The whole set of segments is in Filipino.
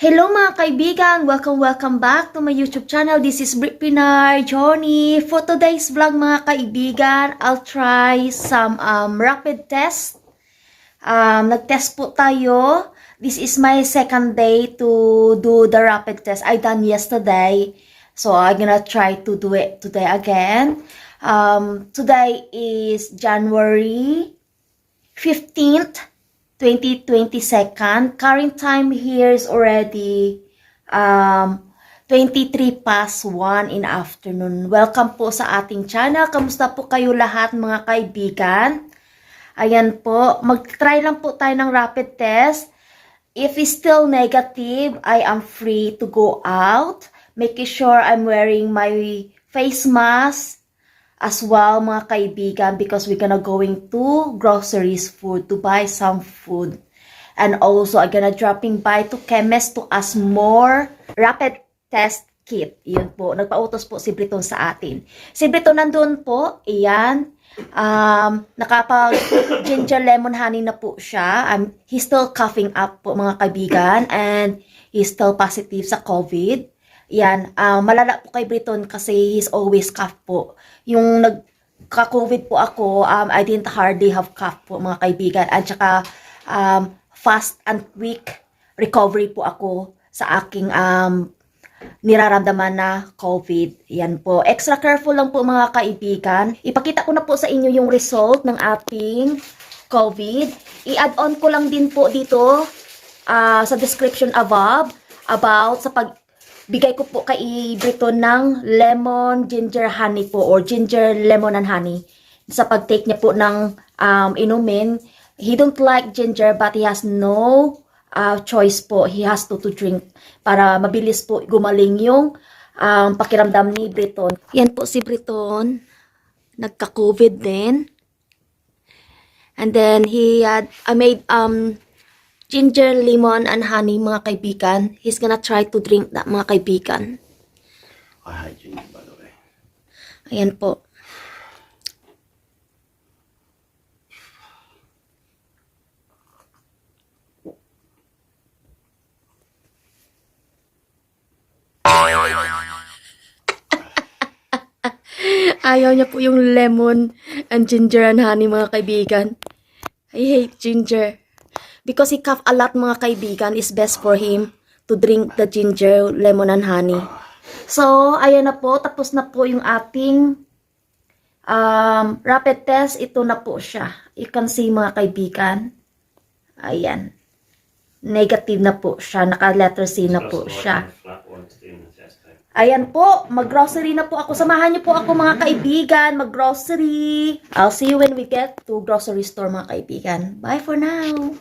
Hello mga kaibigan! Welcome back to my YouTube channel. This is Brit Pinar Johnny. For today's vlog mga kaibigan, I'll try some rapid test. Nag-test po tayo. This is my second day to do the rapid test. I done yesterday. So I'm gonna try to do it today again. Today is January 15th. 2022. Current time here is already 23 past 1 in afternoon. Welcome po sa ating channel. Kamusta po kayo lahat mga kaibigan? Ayan po, mag-try lang po tayo ng rapid test. If it's still negative, I am free to go out. Making sure I'm wearing my face mask as well mga kaibigan, because we're gonna going to groceries food to buy some food, and also I'm gonna dropping by to chemist to ask more rapid test kit. Yun po, nagpautos po si Briton sa atin. Si Briton nandun po, iyan, nakapag ginger lemon honey na po siya. He's still coughing up po mga kaibigan, and he's still positive sa COVID. Yan, malala po kay Briton kasi he's always cough po. Yung nagka-COVID po ako, I didn't hardly have cough po mga kaibigan. At saka fast and quick recovery po ako sa aking niraramdaman na COVID. Yan po. Extra careful lang po mga kaibigan. Ipakita ko na po sa inyo yung result ng ating COVID. I-add on ko lang din po dito sa description above about sa bigay ko po kay Briton ng lemon ginger honey po, or ginger lemon and honey sa pag-take niya po ng inumin. He don't like ginger but he has no choice po. He has to drink para mabilis po gumaling yung pakiramdam ni Briton. Yan po si Briton. Nagka-COVID din. And then I made ginger, lemon, and honey, mga kaibigan. He's gonna try to drink that, mga kaibigan. I hate ginger, by the way. Ayan po. Ayaw niya po yung lemon and ginger and honey, mga kaibigan. I hate ginger. Because he cough a lot mga kaibigan, is best for him to drink the ginger, lemon, and honey. So, ayan na po. Tapos na po yung ating rapid test. Ito na po siya. You can see mga kaibigan. Ayan. Negative na po siya. Naka-letter C na po siya. Ayan po. Mag-grocery na po ako. Samahan niyo po ako mga kaibigan. Mag-grocery. I'll see you when we get to grocery store mga kaibigan. Bye for now.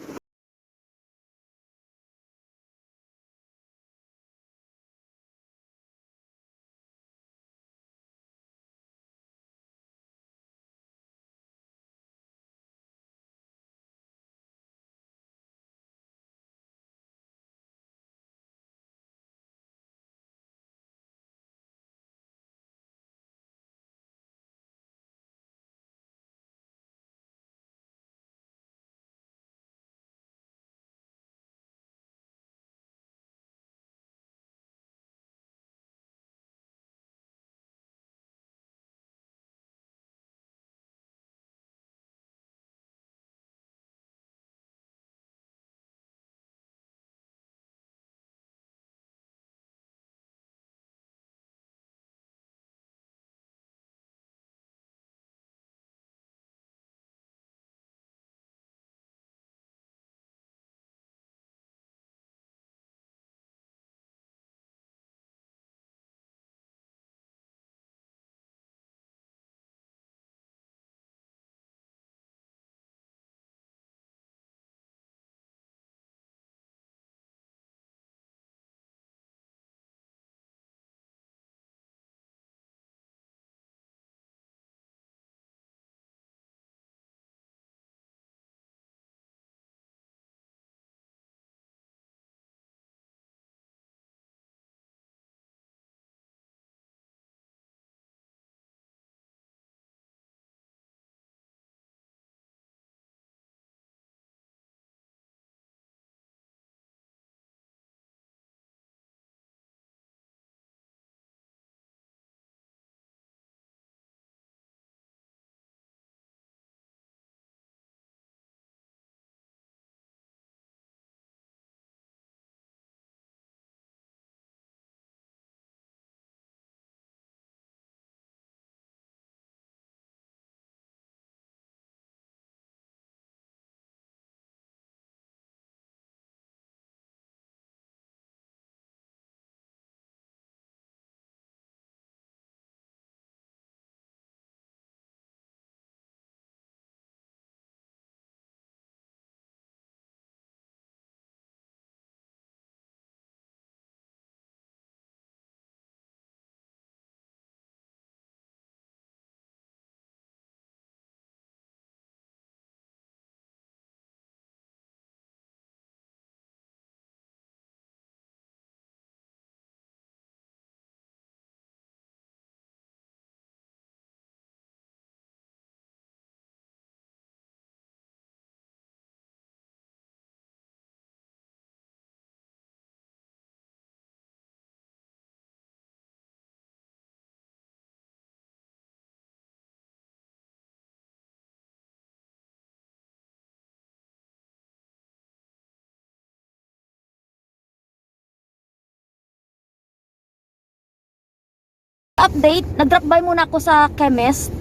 update, nag-drop by muna ako sa chemist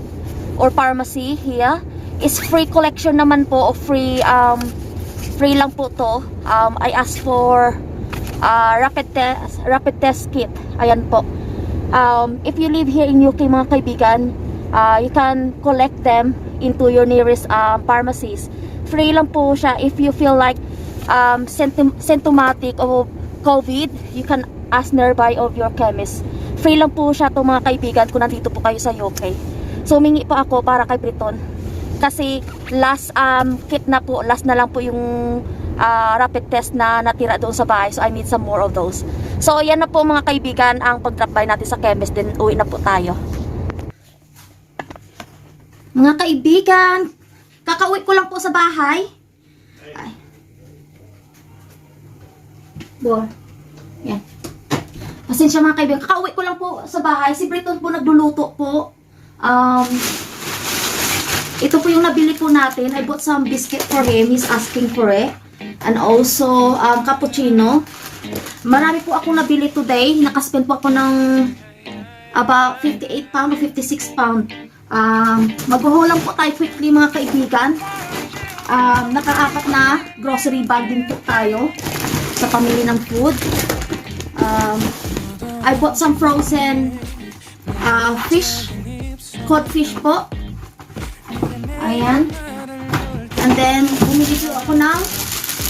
or pharmacy here. Is free collection naman po, o free lang po to. I asked for rapid test kit. Ayan po. If you live here in UK mga kaibigan, you can collect them into your nearest pharmacies. Free lang po siya. If you feel like symptomatic of COVID, you can ask nearby of your chemist. Free lang po siya to mga kaibigan kung nandito po kayo sa UK. So humingi po ako para kay Briton. Kasi last kit na po, last na lang po yung rapid test na natira doon sa bahay. So I need some more of those. So yan na po mga kaibigan ang pag-drop by natin sa chemist. Then uwi na po tayo. Mga kaibigan, kakauwi ko lang po sa bahay. Ay. Bo. Yan. Pasensya mga kaibigan, kakauwi ko lang po sa bahay. Si Briton po nagluluto po. Ito po yung nabili po natin. I bought some biscuit for him. He's asking for it. And also, cappuccino. Marami po akong nabili today. Nakaspend po ako ng about 58 pound o 56 pound. Maghuhulang po tayo quickly mga kaibigan. Naka-apat na grocery bag din po tayo sa pamili ng food. I bought some frozen fish. Codfish po. Ayan. And then, bumili po ako ng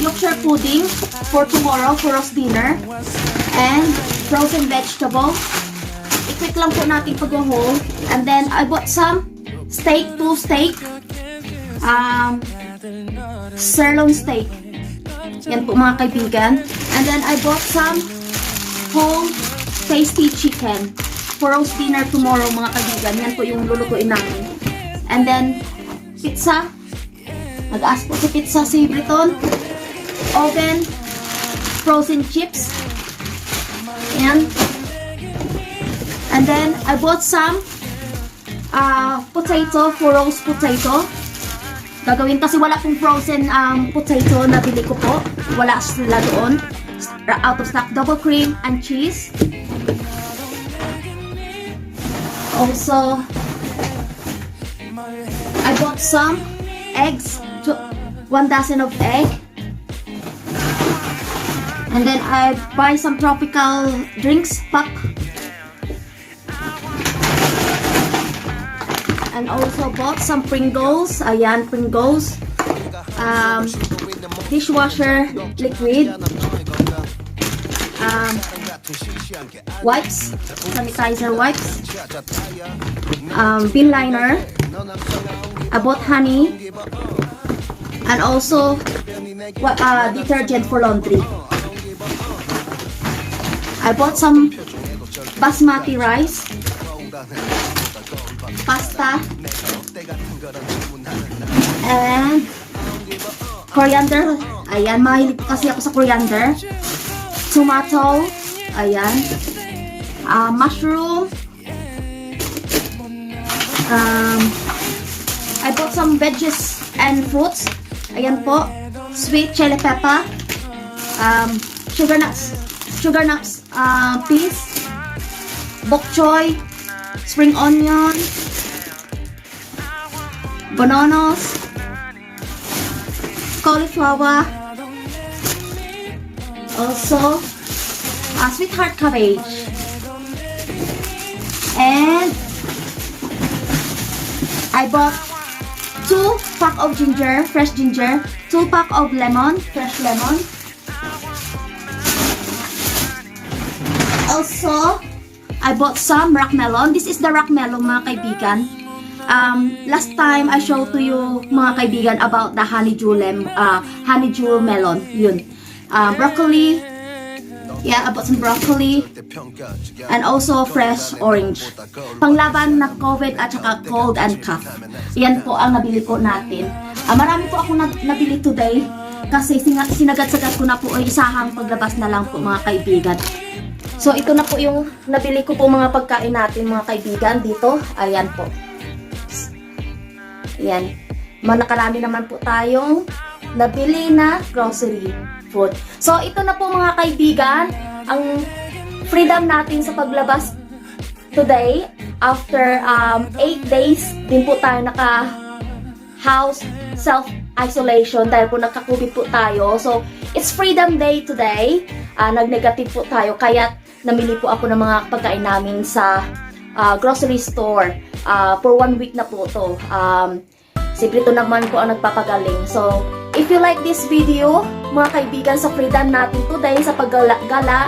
Yorkshire pudding for tomorrow for roast dinner. And frozen vegetable. I-quick lang po natin pag-haul. And then, I bought some steak, 2 steak. Sirloin steak. Yan po mga kaibigan. And then, I bought some whole tasty chicken for roast dinner tomorrow mga kaibigan. Yan po yung lulutuin namin. And then, pizza. Nag-ask po si pizza si Briton. Oven. Frozen chips. Ayan. And then, I bought some potato for roast potato. Gagawin kasi wala pong frozen potato na bili ko po. Wala sila doon. Out of stock. Double cream and cheese. Also, I bought some eggs, 1 dozen of egg. And then I buy some tropical drinks, pop. And also bought some Pringles. Ayan, Pringles. Dishwasher liquid. Wipes, sanitizer wipes. Bin liner. I bought honey. And also detergent for laundry. I bought some basmati rice. Pasta. And coriander. Ayan, mahilig kasi ako sa coriander. Tomato. Ayan. Mushroom. I bought some veggies and fruits. Ayan po. Sweet chili pepper. Sugar nuts, peas. Bok choy. Spring onion. Bananas. Cauliflower. Also, sweetheart cabbage. And I bought 2 pack of ginger, fresh ginger, 2 pack of lemon, fresh lemon. Also, I bought some rock melon. This is the rock melon mga kaibigan. Last time I showed to you mga kaibigan about the honeydew melon. Yun. Broccoli. Yeah, I bought some broccoli. And also fresh orange. Panglaban na COVID at saka cold and cough. Yan po ang nabili po natin. Marami po ako nabili today. Kasi sinagat-sagat ko na po ay isahang paglabas na lang po mga kaibigan. So ito na po yung nabili ko po mga pagkain natin mga kaibigan dito. Ayan po. Ayan. Nakarami naman po tayong nabili na grocery food. So ito na po mga kaibigan ang freedom natin sa paglabas today, after 8 days, din po tayo naka-house self-isolation dahil po nagka-COVID po tayo. So, it's Freedom Day today. Nag-negative po tayo, kaya namili po ako ng mga pagkain namin sa grocery store. For 1 week na po to. Siyempre ito naman po ang nagpapagaling. So, if you like this video, mga kaibigan, sa freedom natin today, sa paggala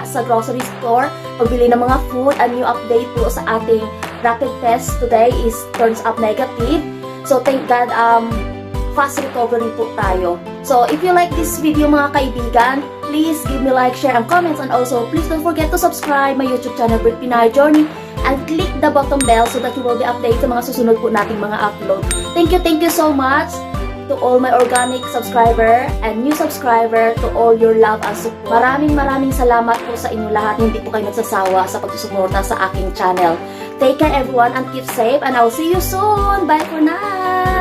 sa grocery store, pagbili ng mga food, a new update po sa ating rapid test today is turns up negative. So, thank God, fast recovery po tayo. So, if you like this video, mga kaibigan, please give me like, share, and comments. And also, please don't forget to subscribe my YouTube channel, Brit Pinay Journey, and click the button bell so that you will be updated sa mga susunod po nating mga upload. Thank you so much to all my organic subscriber and new subscriber, to all your love and support. Maraming salamat po sa inyo lahat. Hindi po kayo nagsasawa sa pagsusuporta sa aking channel. Take care everyone and keep safe, and I'll see you soon. Bye for now!